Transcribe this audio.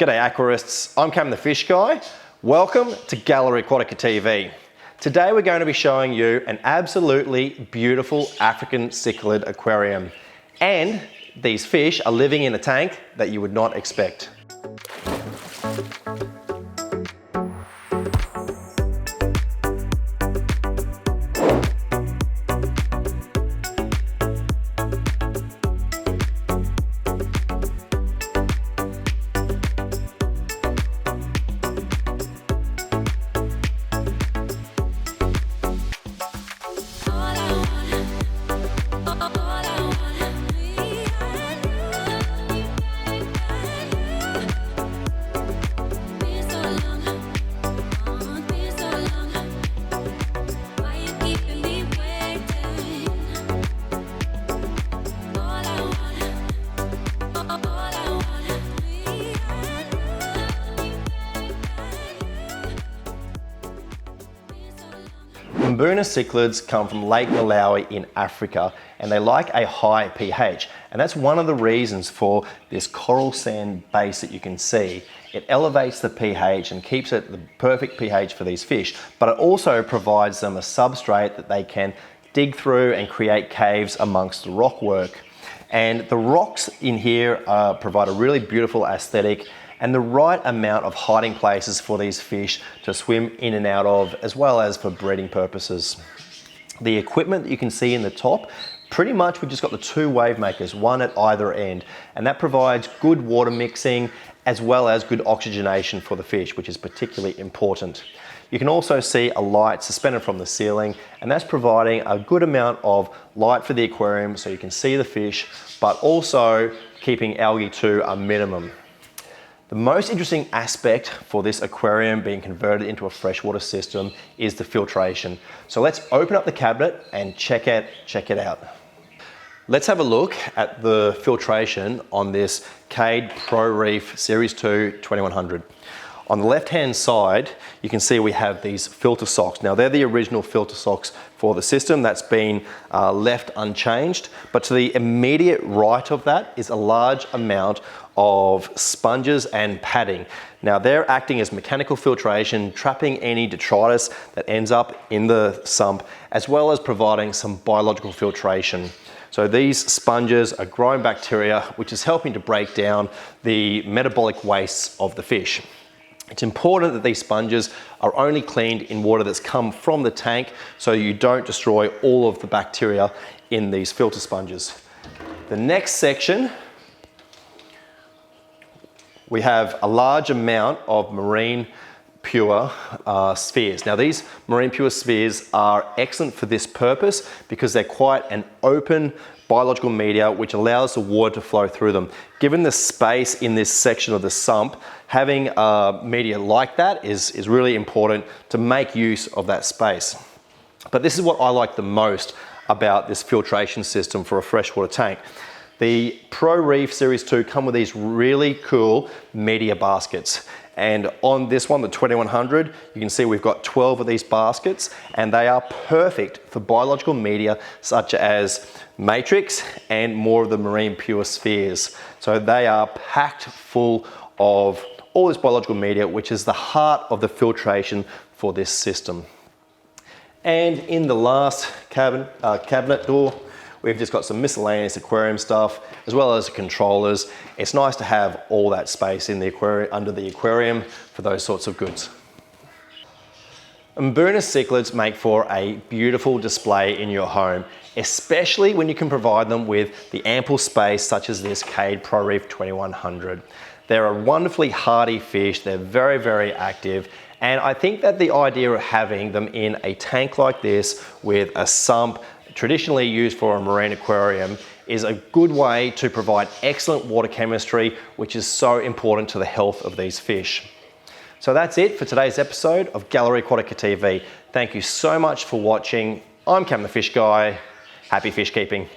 G'day aquarists, I'm Cam the Fish Guy. Welcome to Gallery Aquatica TV. Today we're going to be showing you an absolutely beautiful African cichlid aquarium. And these fish are living in a tank that you would not expect. Mbuna cichlids come from Lake Malawi in Africa, and they like a high pH, and that's one of the reasons for this coral sand base that you can see. It elevates the pH and keeps it the perfect pH for these fish, but it also provides them a substrate that they can dig through and create caves amongst the rockwork. And the rocks in here provide a really beautiful aesthetic and the right amount of hiding places for these fish to swim in and out of, as well as for breeding purposes. The equipment that you can see in the top, pretty much we've just got the two wave makers, one at either end, and that provides good water mixing as well as good oxygenation for the fish, which is particularly important. You can also see a light suspended from the ceiling, and that's providing a good amount of light for the aquarium so you can see the fish, but also keeping algae to a minimum. The most interesting aspect for this aquarium being converted into a freshwater system is the filtration. So let's open up the cabinet and check it out. Let's have a look at the filtration on this Cade Pro Reef Series 2 2100. On the left-hand side, you can see we have these filter socks. Now, they're the original filter socks for the system. That's been left unchanged. But to the immediate right of that is a large amount of sponges and padding. Now, they're acting as mechanical filtration, trapping any detritus that ends up in the sump, as well as providing some biological filtration. So these sponges are growing bacteria, which is helping to break down the metabolic wastes of the fish. It's important that these sponges are only cleaned in water that's come from the tank so you don't destroy all of the bacteria in these filter sponges. The next section, we have a large amount of marine pure spheres. Now, these marine pure spheres are excellent for this purpose because they're quite an open biological media which allows the water to flow through them. Given the space in this section of the sump, having media like that is really important to make use of that space. But this is what I like the most about this filtration system for a freshwater tank. The Pro Reef Series 2 come with these really cool media baskets. And on this one, the 2100, you can see we've got 12 of these baskets, and they are perfect for biological media such as matrix and more of the marine pure spheres. So they are packed full of all this biological media, which is the heart of the filtration for this system. And in the last cabinet door, we've just got some miscellaneous aquarium stuff, as well as controllers. It's nice to have all that space in the aquarium, under the aquarium for those sorts of goods. Mbuna cichlids make for a beautiful display in your home, especially when you can provide them with the ample space such as this Cade Pro Reef 2100. They're a wonderfully hardy fish, they're very, very active, and I think that the idea of having them in a tank like this with a sump traditionally used for a marine aquarium is a good way to provide excellent water chemistry, which is so important to the health of these fish. So that's it for today's episode of Gallery Aquatica TV. Thank you so much for watching. I'm Cam the Fish Guy. Happy fish keeping.